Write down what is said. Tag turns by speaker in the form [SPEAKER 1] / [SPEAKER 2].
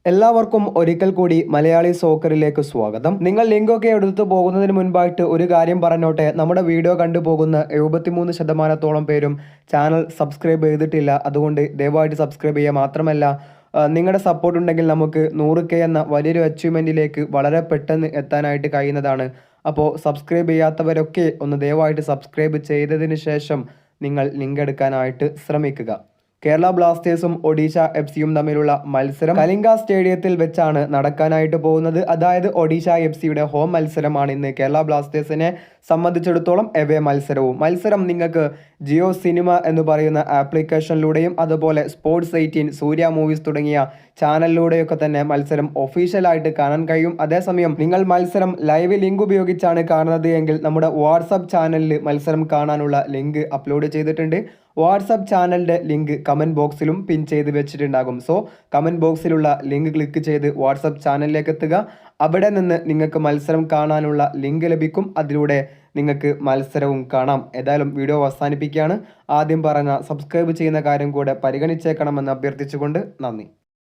[SPEAKER 1] എല്ലാവർക്കും ഒരിക്കൽ കൂടി മലയാളി സോക്കറിലേക്ക് സ്വാഗതം. നിങ്ങൾ ലിങ്കൊക്കെ എടുത്തു പോകുന്നതിന് മുൻപായിട്ട് ഒരു കാര്യം പറഞ്ഞോട്ടെ. നമ്മുടെ വീഡിയോ കണ്ടുപോകുന്ന 73% പേരും ചാനൽ സബ്സ്ക്രൈബ് ചെയ്തിട്ടില്ല. അതുകൊണ്ട് ദയവായിട്ട് സബ്സ്ക്രൈബ് ചെയ്യുക. മാത്രമല്ല നിങ്ങളുടെ സപ്പോർട്ട് ഉണ്ടെങ്കിൽ നമുക്ക് 100K എന്ന വലിയൊരു അച്ചീവ്മെൻറ്റിലേക്ക് വളരെ പെട്ടെന്ന് എത്താനായിട്ട് കഴിയുന്നതാണ്. അപ്പോൾ സബ്സ്ക്രൈബ് ചെയ്യാത്തവരൊക്കെ ഒന്ന് ദയവായിട്ട് സബ്സ്ക്രൈബ് ചെയ്തതിന് ശേഷം നിങ്ങൾ ലിങ്ക് എടുക്കാനായിട്ട് ശ്രമിക്കുക. കേരള ബ്ലാസ്റ്റേഴ്സും ഒഡീഷ FC-യും തമ്മിലുള്ള മത്സരം കലിംഗ സ്റ്റേഡിയത്തിൽ വെച്ചാണ് നടക്കാനായിട്ട് പോകുന്നത്. അതായത് ഒഡീഷ FC-യുടെ ഹോം മത്സരമാണ് ഇന്ന്. കേരള ബ്ലാസ്റ്റേഴ്സിനെ സംബന്ധിച്ചിടത്തോളം എവേ മത്സരം നിങ്ങൾക്ക് ജിയോ സിനിമ എന്ന് പറയുന്ന ആപ്ലിക്കേഷനിലൂടെയും അതുപോലെ സ്പോർട്സ് 18, സൂര്യ മൂവീസ് തുടങ്ങിയ ചാനലിലൂടെയൊക്കെ തന്നെ മത്സരം ഒഫീഷ്യലായിട്ട് കാണാൻ കഴിയും. അതേസമയം നിങ്ങൾ മത്സരം ലൈവ് ലിങ്ക് ഉപയോഗിച്ചാണ് കാണുന്നത് എങ്കിൽ നമ്മുടെ വാട്സപ്പ് ചാനലിൽ മത്സരം കാണാനുള്ള ലിങ്ക് അപ്ലോഡ് ചെയ്തിട്ടുണ്ട്. വാട്സപ്പ് ചാനലിൻ്റെ ലിങ്ക് കമൻറ്റ് ബോക്സിലും പിൻ ചെയ്ത് വെച്ചിട്ടുണ്ടാകും. സോ കമൻറ്റ് ബോക്സിലുള്ള ലിങ്ക് ക്ലിക്ക് ചെയ്ത് വാട്സപ്പ് ചാനലിലേക്ക് എത്തുക. അവിടെ നിന്ന് നിങ്ങൾക്ക് മത്സരം കാണാനുള്ള ലിങ്ക് ലഭിക്കും. അതിലൂടെ നിങ്ങൾക്ക് മത്സരവും കാണാം. ഏതായാലും വീഡിയോ അവസാനിപ്പിക്കുകയാണ്. ആദ്യം പറഞ്ഞ സബ്സ്ക്രൈബ് ചെയ്യുന്ന കാര്യം കൂടെ പരിഗണിച്ചേക്കണമെന്ന് അഭ്യർത്ഥിച്ചുകൊണ്ട് നന്ദി.